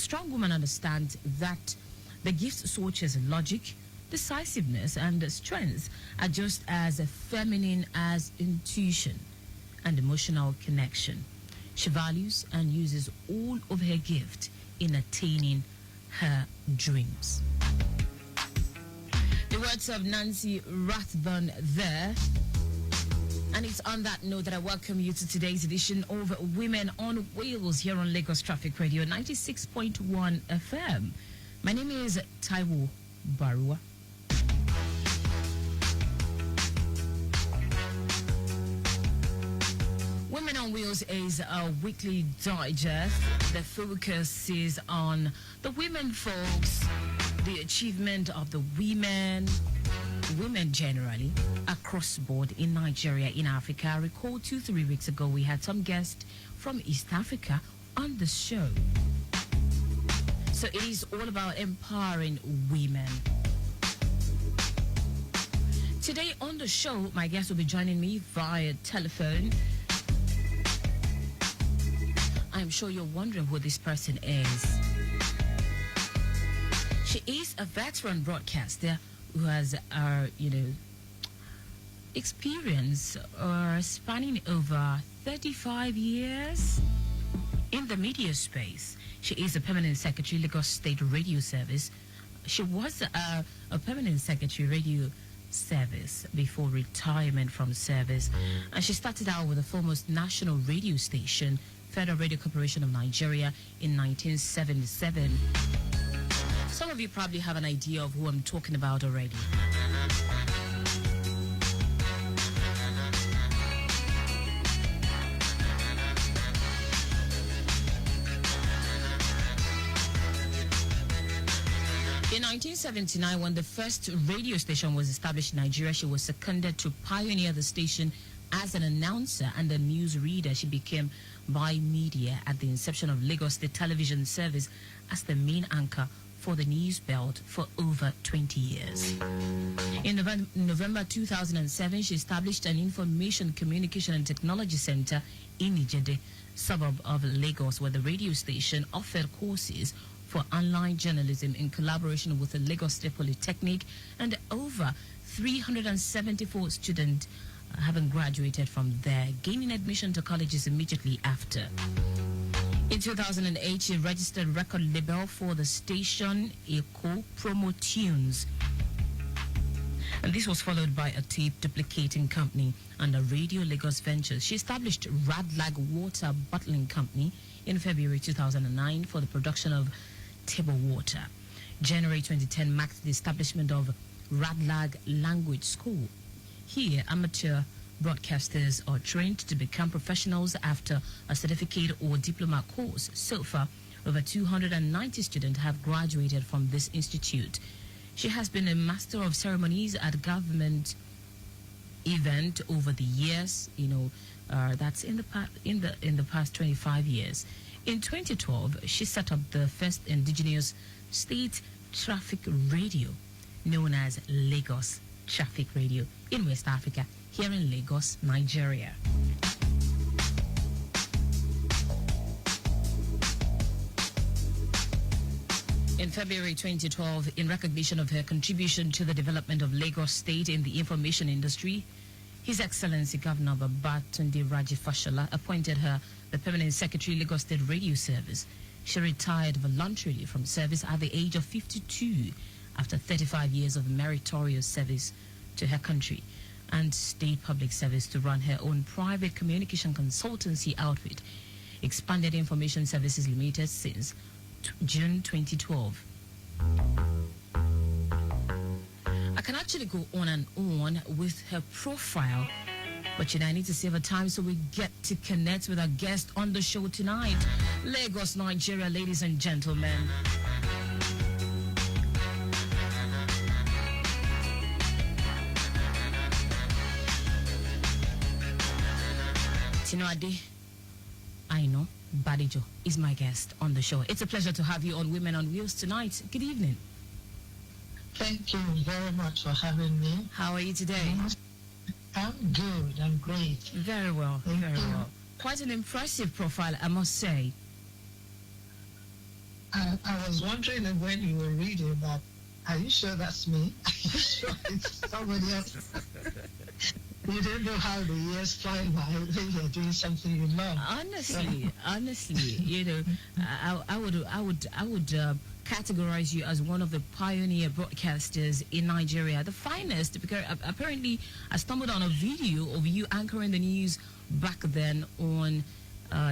strong woman understands that the gifts such as logic, decisiveness, and strength are just as feminine as intuition and emotional connection. She values and uses all of her gift in attaining her dreams. The words of Nancy Rathbun there. And it's on that note that I welcome you to today's edition of Women on Wheels here on Lagos Traffic Radio 96.1 FM. My name is Taiwo Baruwa. Women on Wheels is a weekly digest that focuses on the women folks, the achievement of the women generally across board in Nigeria, in Africa. I recall 2-3 weeks ago we had some guests from East Africa on the show. So it is all about empowering women. Today on the show, my guest will be joining me via telephone. I'm sure you're wondering who this person is. She is a veteran broadcaster who has experience spanning over 35 years in the media space. She is a permanent secretary, Lagos State Radio Service. She was a permanent secretary, Radio Service, before retirement from service. And she started out with the foremost national radio station, Federal Radio Corporation of Nigeria, in 1977. Some of you probably have an idea of who I'm talking about already. In 1979, when the first radio station was established in Nigeria, she was seconded to pioneer the station as an announcer and a news reader. She became bi-media at the inception of Lagos State Television Service as the main anchor for the news belt for over 20 years. In November 2007, she established an Information Communication and Technology Center in Ijede, suburb of Lagos, where the radio station offered courses for online journalism in collaboration with the Lagos State Polytechnic, and over 374 students having graduated from there, gaining admission to colleges immediately after. In 2008, she registered record label for the station Eco Promo Tunes. And this was followed by a tape duplicating company under Radio Lagos Ventures. She established Radlag Water Bottling Company in February 2009 for the production of table water. January 2010 marked the establishment of Radlag Language School. Here, amateur broadcasters are trained to become professionals after a certificate or diploma course. So far, over 290 students have graduated from this institute. She has been a master of ceremonies at government event over the years. That's in the past 25 years. In 2012, she set up the first indigenous state traffic radio, known as Lagos Traffic Radio, in West Africa, here in Lagos, Nigeria. In February 2012, in recognition of her contribution to the development of Lagos State in the information industry, His Excellency Governor Babatunde Raji Fashola appointed her the Permanent Secretary, Lagos State Radio Service. She retired voluntarily from service at the age of 52 after 35 years of meritorious service to her country and state public service to run her own private communication consultancy outfit, Expanded Information Services Limited, since June 2012. I can actually go on and on with her profile, but I need to save her time, so we get to connect with our guest on the show tonight. Lagos, Nigeria, ladies and gentlemen. Tinu Aina-Badejo is my guest on the show. It's a pleasure to have you on Women on Wheels tonight. Good evening. Thank you very much for having me. How are you today? I'm good. I'm great. Very well. Very well. Quite an impressive profile, I must say. I was wondering when you were reading that, are you sure that's me? Are you sure it's somebody else? You don't know how the years fly by when you're doing something you love. Honestly, I would categorize you as one of the pioneer broadcasters in Nigeria, the finest. Because apparently, I stumbled on a video of you anchoring the news back then on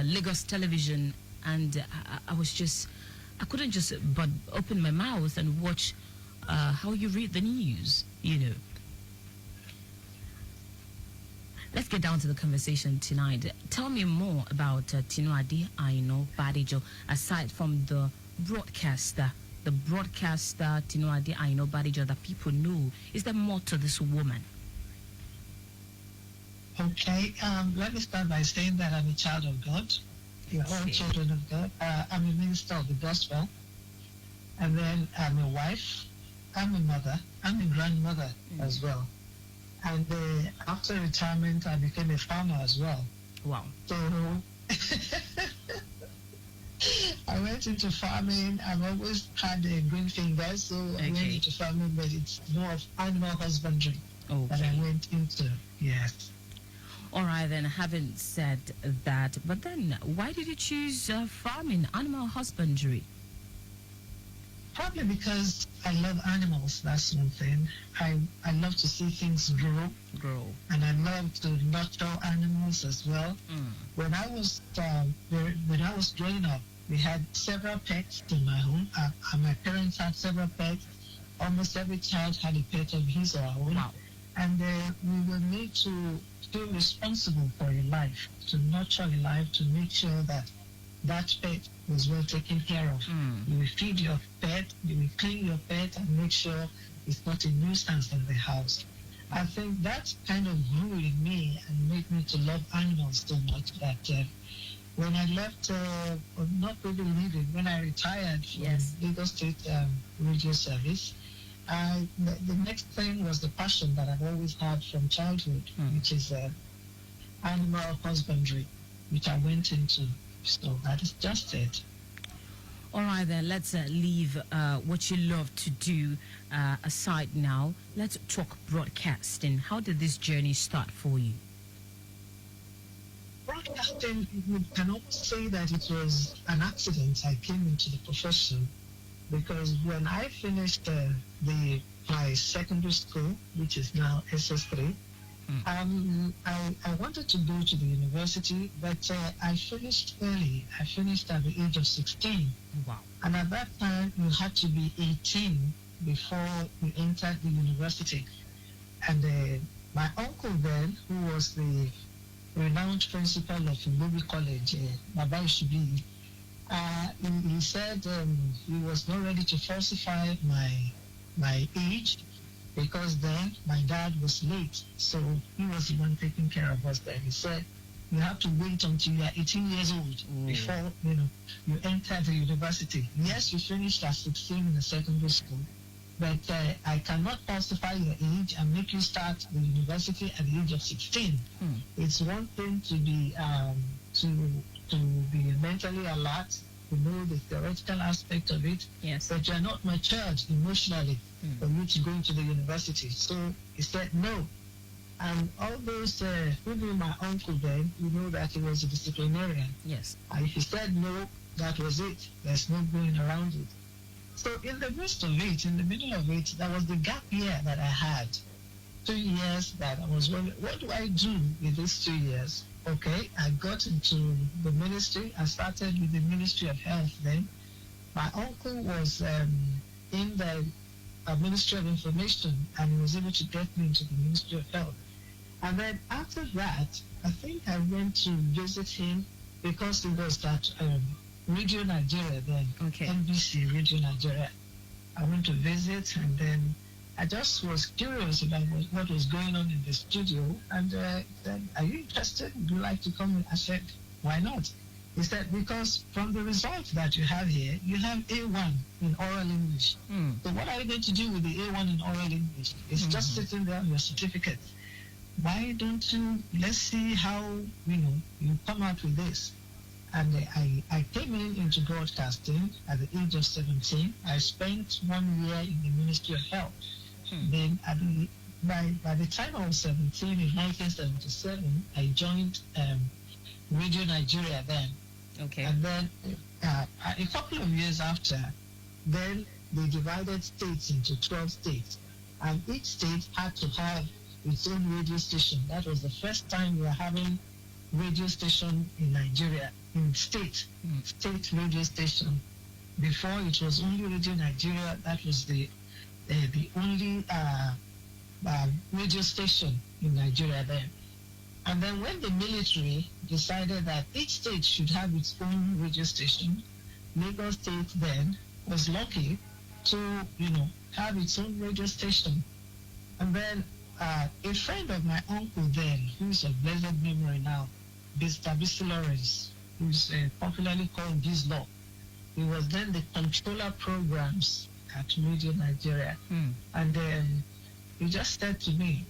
Lagos television, and I couldn't just but open my mouth and watch how you read the news. Let's get down to the conversation tonight. Tell me more about Tinu Aina-Badejo, aside from the broadcaster Tinu Aina-Badejo that people know. Is there more to this woman? Okay, let me start by saying that I'm a child of God. We're all children of God. I'm a minister of the gospel. And then I'm a wife. I'm a mother. I'm a grandmother as well. And after retirement, I became a farmer as well. Wow. So I went into farming. I've always had a green finger, so I went into farming, but it's more of animal husbandry that I went into. Yes. All right, then, having said that, but then why did you choose farming, animal husbandry? Probably because I love animals, that's one thing. I love to see things grow. And I love to nurture animals as well. When I was growing up, we had several pets in my home. My parents had several pets. Almost every child had a pet of his or her own. Wow. And we were made to feel responsible for a life, to nurture a life, to make sure that that pet was well taken care of. You will feed your pet, you will clean your pet, and make sure it's not a nuisance in the house. I think that kind of grew in me and made me to love animals so much that when I left, not really leaving, when I retired from Lagos State Radio Service, the next thing was the passion that I've always had from childhood, which is animal husbandry, which I went into. So that is just it. All right, then, let's leave what you love to do aside now. Let's talk broadcasting. How did this journey start for you? Broadcasting, you can almost say that it was an accident. I came into the profession because when I finished my secondary school, which is now SS3, I wanted to go to the university, but I finished early. I finished at the age of 16. Wow. And at that time, you had to be 18 before you entered the university. And my uncle then, who was the renowned principal of Ilobi College, Baba Ishibi, he said he was not ready to falsify my age, because then my dad was late, so he was the one taking care of us then. He said, you have to wait until you are 18 years old before, you enter the university. Yes, you finished at 16 in the secondary school, but I cannot falsify your age and make you start the university at the age of 16. It's one thing to be mentally alert, to know the theoretical aspect of it, but you're not matured emotionally for you to go into the university. So he said no. And all those who knew my uncle then, you know that he was a disciplinarian. Yes. And if he said no, that was it. There's no going around it. So in the midst of it, in the middle of it, there was the gap year that I had. 2 years that I was wondering, what do I do with these 2 years? Okay, I got into the ministry. I started with the Ministry of Health then. My uncle was in the Ministry of Information, and he was able to get me into the Ministry of Health. And then after that, I think I went to visit him because it was that Radio Nigeria then, NBC Radio Nigeria. I went to visit, and then I just was curious about what was going on in the studio, and said, are you interested? Would you like to come? I said, why not? He said, because from the results that you have here, you have A1 in oral English. So what are you going to do with the A1 in oral English? It's just sitting there on your certificate. Why don't you, let's see how, you come out with this. And I came into broadcasting at the age of 17. I spent 1 year in the Ministry of Health. Then by the time I was 17 in 1977, I joined Radio Nigeria then. Okay. And then a couple of years after, then they divided states into 12 states. And each state had to have its own radio station. That was the first time we were having radio station in Nigeria, in state radio station. Before it was only Radio Nigeria, that was the only radio station in Nigeria then. And then when the military decided that each state should have its own radio station, Lagos State then was lucky to, have its own radio station. And then a friend of my uncle then, who's of blessed memory now, Mr. B.C. Lawrence, who's popularly called Gizlo, he was then the controller programs at Radio Nigeria. And then he just said to me,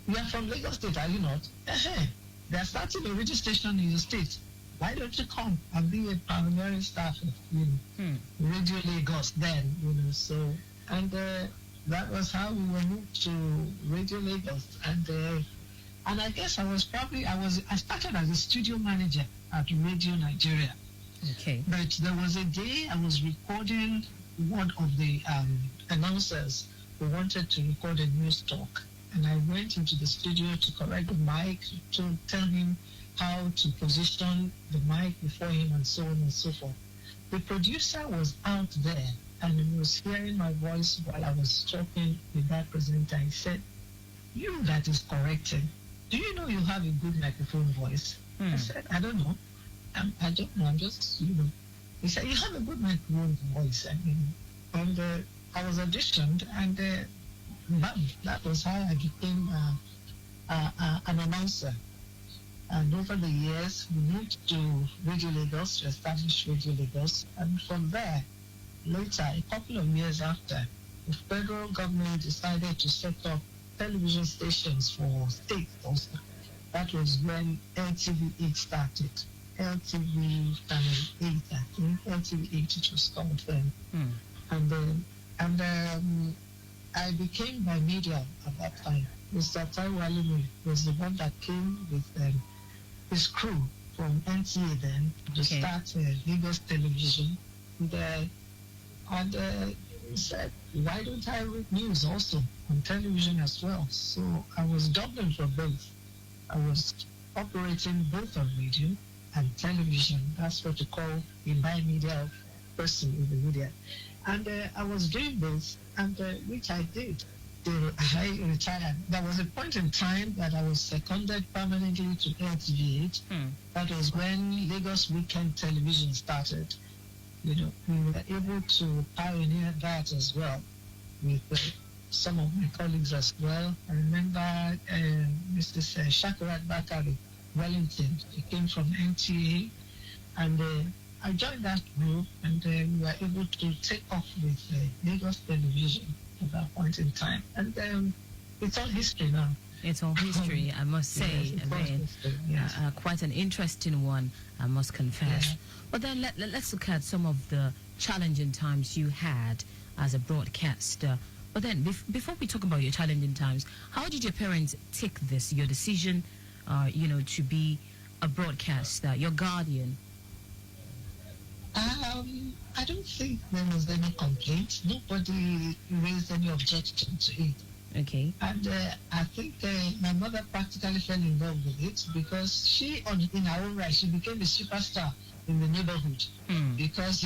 "You are from Lagos State, are you not? They are starting a radio station in your state. Why don't you come and be a pioneering staff of Radio Lagos then?" So, and that was how we were moved to Radio Lagos. And I guess I started as a studio manager at Radio Nigeria. Okay. But there was a day I was recording one of the announcers who wanted to record a news talk. And I went into the studio to correct the mic, to tell him how to position the mic before him and so on and so forth. The producer was out there and he was hearing my voice while I was talking with that presenter. He said, "You that is correcting, do you know you have a good microphone voice?" I said, "I don't know. I don't know. I'm just, He said, "You have a good microphone voice." And I was auditioned, and that was how I became an announcer. And over the years, we moved to Radio Lagos, to establish Radio Lagos. And from there, later, a couple of years after, the federal government decided to set up television stations for states also. That was when LTV8 started. LTV Channel 8, I think. LTV8, it was called then. And I became bimedia at that time. Mr. Taiwo was the one that came with his crew from NTA then to start Lagos Television. And he said, "Why don't I read news also on television as well?" So I was dubbing for both. I was operating both on radio and television. That's what you call a bimedia person in the media. And I was doing both, and which I did till I retired. There was a point in time that I was seconded permanently to LTV8. That was when Lagos Weekend Television started. We were able to pioneer that as well with some of my colleagues as well. I remember Mr. Shakirat Bakari Wellington. He came from NTA, and I joined that group, and we were able to take off with Lagos Television at that point in time. And it's all history now. It's all history, I must say. Yes, quite an interesting one, I must confess. Yeah. But then let's look at some of the challenging times you had as a broadcaster. But then before we talk about your challenging times, how did your parents take this, your decision, to be a broadcaster, your guardian? I don't think there was any complaint. Nobody raised any objection to it. Okay. And I think my mother practically fell in love with it because she, in her own right, she became a superstar in the neighborhood because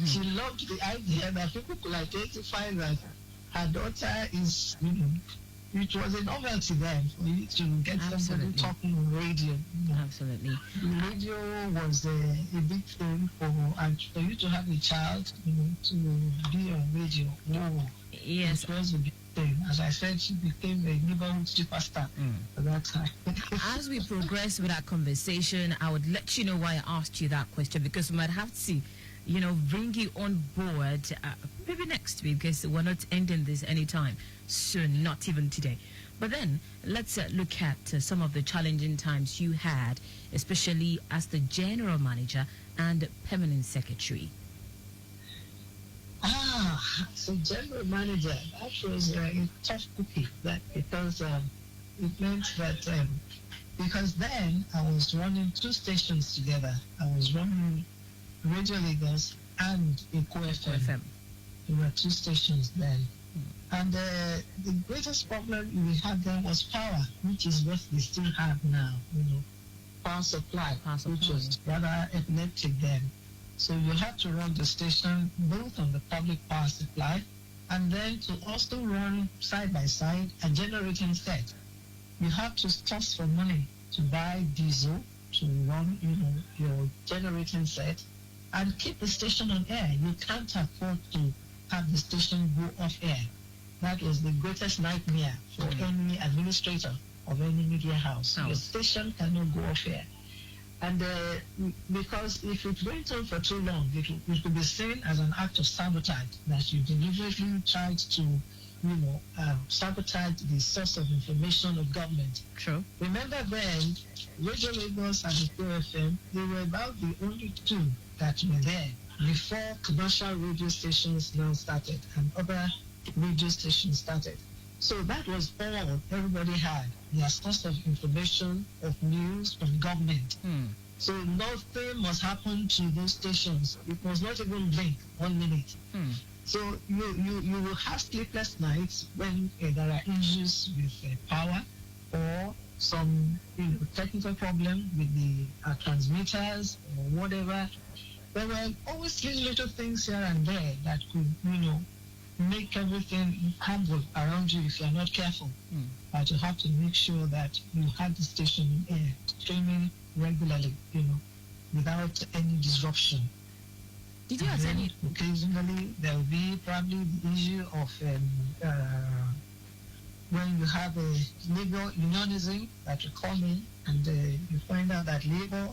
she loved the idea that people could identify that her daughter is, it was a novelty then for you to get somebody talking on radio. Absolutely. Radio was a big thing and for you to have a child, to be on radio. Yes. It was a big thing. As I said, she became a neighborhood superstar at that time. As we progress with our conversation, I would let you know why I asked you that question, because we might have to, bring you on board maybe next week, because we're not ending this anytime soon, not even today. But then let's look at some of the challenging times you had, especially as the general manager and permanent secretary. So general manager, that was a tough cookie. That because it meant that because then I was running two stations together. I was running Radio Lagos and Eko FM. There were two stations then. And the greatest problem we had then was power, which is what we still have now, power supply, which was rather epileptic then. So you have to run the station both on the public power supply and then to also run side by side a generating set. You have to source for money to buy diesel to run, your generating set and keep the station on air. You can't afford to have the station go off air. That was the greatest nightmare for any administrator of any media house. The station cannot go off air. And because if it went on for too long, it could be seen as an act of sabotage, that you deliberately tried to, sabotage the source of information of government. True. Remember then, Radio Lagos and the QFM, they were about the only two that were there before commercial radio stations now started and other radio stations started. So that was all everybody had, their source of information, of news from government. So nothing must happen to those stations. It must not even blink 1 minute. So you will have sleepless nights when there are issues with power or some technical problem with the transmitters or whatever. There were always little things here and there that could, make everything humble around you if you're not careful. But you have to make sure that you have the station in air, streaming regularly, without any disruption. Did you have any? Occasionally, there will be probably the issue of when you have a labor unionism that you come in and you find out that labor,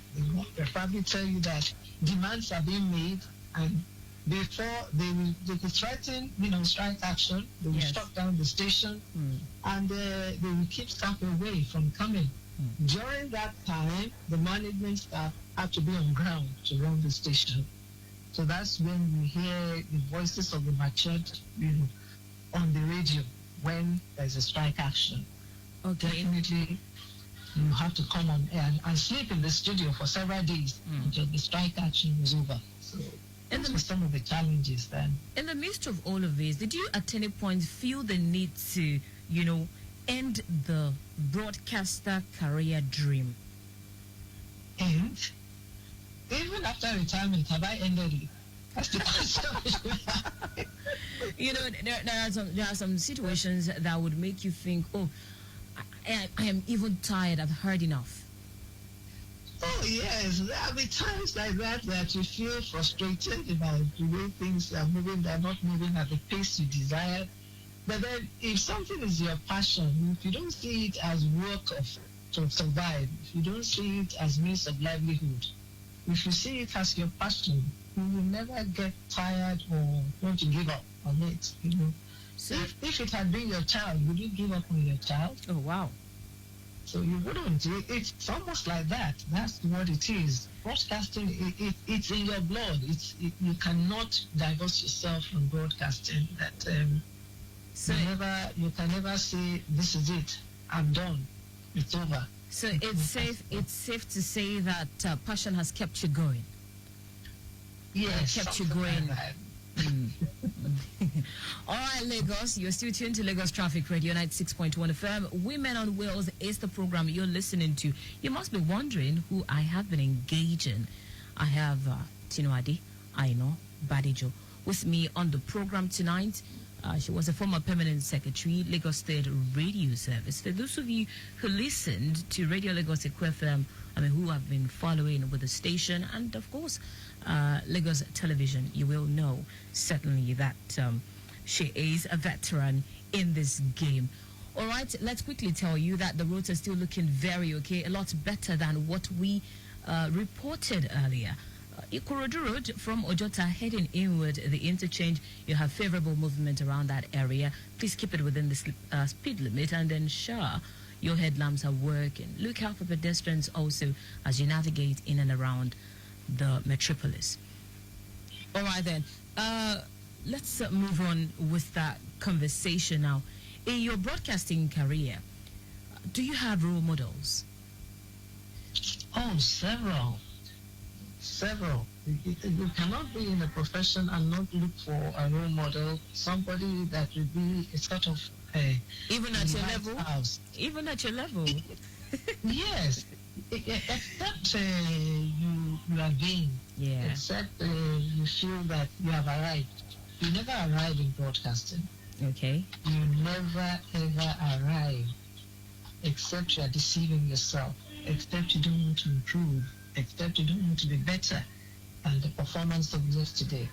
they probably tell you that demands are being made and before they could threaten, strike action, they will shut down the station and they will keep staff away from coming. During that time, the management staff had to be on ground to run the station. So that's when you hear the voices of the matured, on the radio when there's a strike action. Okay. Definitely, you have to come on air and sleep in the studio for several days until the strike action was over. So those were some of the challenges then. In the midst of all of this, did you at any point feel the need to, end the broadcaster career dream? And even after retirement, have I ended it? That's the question. There are some situations that would make you think, oh, I am even tired, I've heard enough. Oh, yes. There'll be times like that you feel frustrated about the way things are moving, they're not moving at the pace you desire. But then if something is your passion, if you don't see it as work to survive, if you don't see it as means of livelihood, if you see it as your passion, you will never get tired or want to give up on it. So if it had been your child, would you give up on your child? Oh, wow. So you wouldn't. It's almost like that. That's what it is. Broadcasting, it's in your blood. You cannot divorce yourself from broadcasting. That you can never say, this is it, I'm done, it's over. So it's safe to say that passion has kept you going. Yes, kept you going. All right, Lagos, you're still tuned to Lagos Traffic Radio 96.1 FM. Women on Wheels is the program you're listening to. You must be wondering who I have been engaging. I have Tinu Aina-Badejo with me on the program tonight. She was a former permanent secretary, Lagos State Radio Service. For those of you who listened to Radio Lagos FM, who have been following with the station, and of course, Lagos Television, you will know certainly that she is a veteran in this game. All right, let's quickly tell you that the roads are still looking very okay, a lot better than what we reported earlier. Ikorodu Road from Ojota heading inward, the interchange, you have favorable movement around that area. Please keep it within the speed limit and ensure your headlamps are working. Look out for pedestrians also as you navigate in and around the metropolis. All right then, let's move on with that conversation now. In your broadcasting career, do you have role models? Oh, several. You cannot be in a profession and not look for a role model, somebody that will be a sort of even at your level. Even at your level. Yes, except you are vain. Yeah. Except you feel that you have arrived. You never arrive in broadcasting. Okay. You never ever arrive, except you are deceiving yourself. Except you don't want to improve. Except you don't want to be better than the performance of yesterday.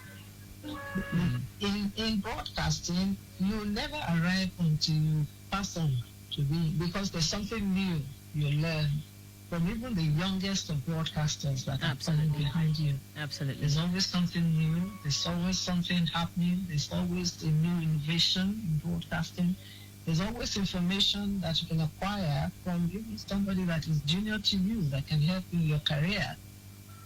In broadcasting, you never arrive until you pass on to be, because there's something new you learn from even the youngest of broadcasters that are coming behind you. Absolutely. There's always something new. There's always something happening. There's always a new innovation in broadcasting. There's always information that you can acquire from even somebody that is junior to you that can help you in your career.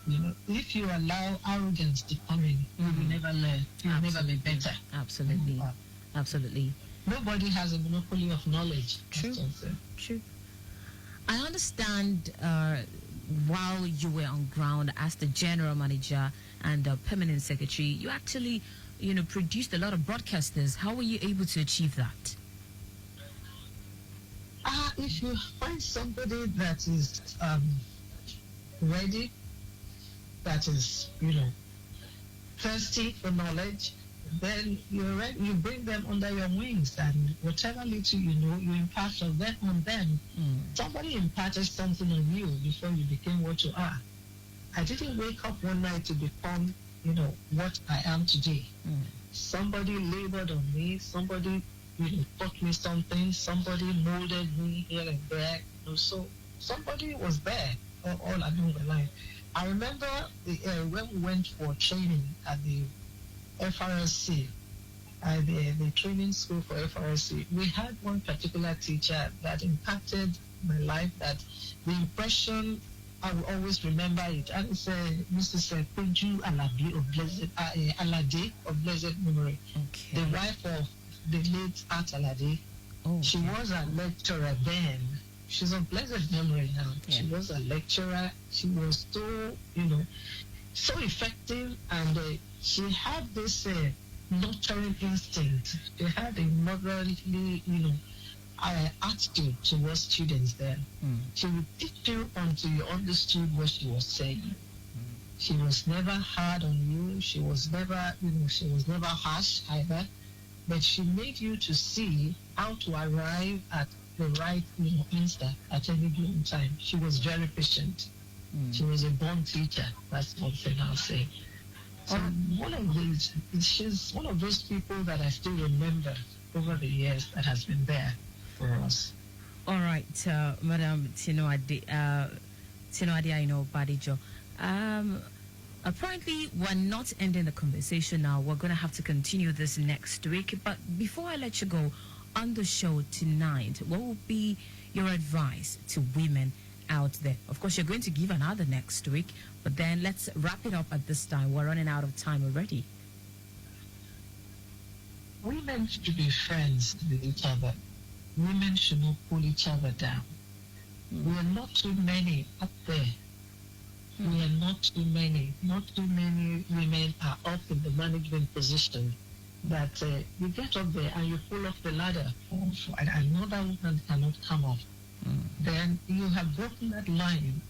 You know, if you allow arrogance to come in, you will never learn. You will never be better. Absolutely. Absolutely. Nobody has a monopoly of knowledge. True. I understand while you were on ground as the general manager and permanent secretary, you actually, produced a lot of broadcasters. How were you able to achieve that? If you find somebody that is ready, that is, thirsty for knowledge, then you bring them under your wings, and whatever little you know, you impart on them. Somebody imparted something on you before you became what you are. I didn't wake up one night to become, what I am today. Somebody labored on me. Somebody, taught me something. Somebody molded me here and there. So somebody was there all along the line. I remember when we went for training at the FRSC, the training school for FRSC, we had one particular teacher that impacted my life, that the impression, I will always remember it. And it's Mrs. Peju Alade of blessed memory, Okay. the wife of the late Aunt Alade. Oh, she was a lecturer then. She's of blessed memory now. Yeah. She was a lecturer. She was so, so effective, and she had this nurturing instinct. She had a motherly, attitude towards students then. She would teach you until you understood what she was saying. She was never hard on you. She was never, she was never harsh either. But she made you to see how to arrive at the right, answer at any given time. She was very patient. She was a born teacher. That's one thing I'll say. So she's one of those people that I still remember over the years that has been there for us. All right, Madam Tinu Aina-Badejo. Apparently, we're not ending the conversation now. We're going to have to continue this next week. But before I let you go, on the show tonight, what will be your advice to women out there? Of course, you're going to give another next week, but then let's wrap it up at this time. We're running out of time already. Women should be friends with each other. Women should not pull each other down. We are not too many up there. We are not too many. Not too many women are up in the management position that you get up there and you pull off the ladder and another woman cannot come up. Then you have broken that line.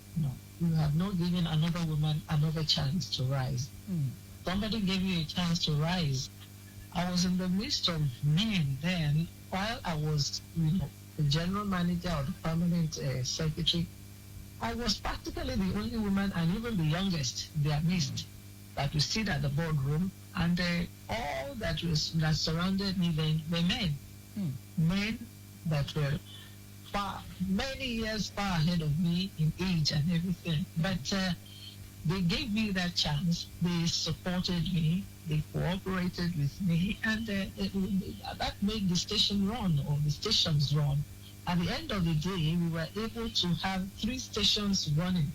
You have not given another woman another chance to rise. Somebody gave you a chance to rise. I was in the midst of men then while I was, the general manager or the permanent secretary. I was practically the only woman, and even the youngest in their midst, that would sit at the boardroom, and all that surrounded me then were men. Men that were many years far ahead of me in age and everything. But they gave me that chance. They supported me. They cooperated with me, and that made the station run, or the stations run. At the end of the day, we were able to have 3 stations running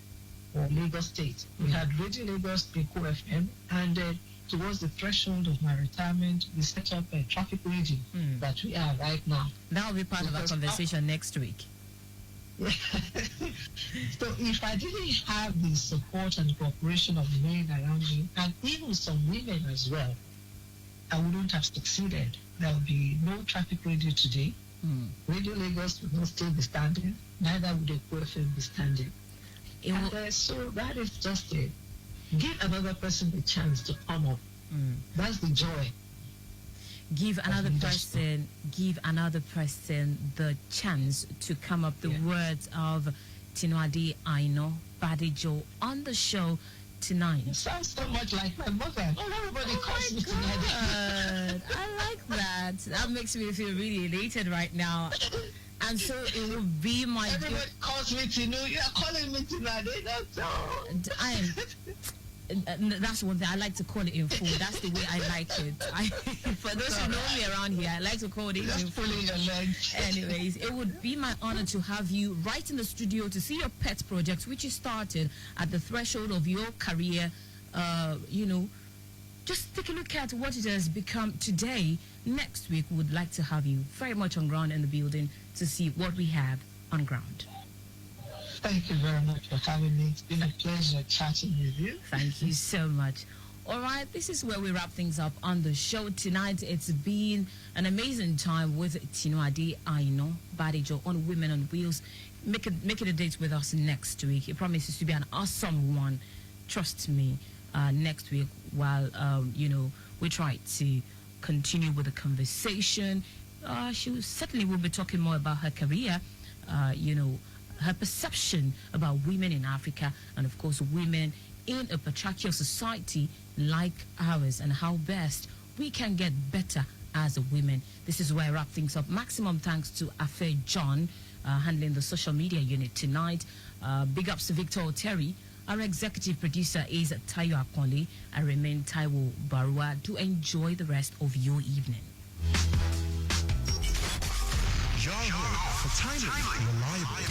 for Lagos State. We had Radio Lagos, Beko FM, and towards the threshold of my retirement, we set up a traffic radio that we are right now. That will be part of our conversation next week. Yeah. So if I didn't have the support and cooperation of men around me, and even some women as well, I wouldn't have succeeded. There would be no traffic radio today. Radio Lagos would not still be standing. Neither would Eko FM be standing. So that is just it. Give another person the chance to come up. That's the joy. Give another person the chance to come up. The words of Tinu Aina-Badejo on the show tonight. It sounds so much like my mother. Not everybody calls me Tinu. I like that. That makes me feel really elated right now. And so it will be my... Everybody calls me Tinu. You are calling me Tinu. That's one thing. I like to call it in full. That's the way I like it. For those who know me around here, I like to call it in full. Anyways, it would be my honor to have you right in the studio to see your pet project, which you started at the threshold of your career. Just take a look at what it has become today. Next week, we would like to have you very much on ground in the building to see what we have on ground. Thank you very much for having me. It's been a pleasure chatting with you. Thank you so much. All right, this is where we wrap things up on the show tonight. It's been an amazing time with Tinu Aina-Badejo on Women on Wheels. Make it a date with us next week. It promises to be an awesome one. Trust me. Next week, while we try to continue with the conversation, she certainly will be talking more about her career. Her perception about women in Africa, and of course women in a patriarchal society like ours, and how best we can get better as women. This is where I wrap things up. Maximum thanks to Afe John handling the social media unit tonight. Big ups to Victor Oteri. Our executive producer is Taiwo. I remain Taiwo Baruwa. Do enjoy the rest of your evening. Your home for timely, reliable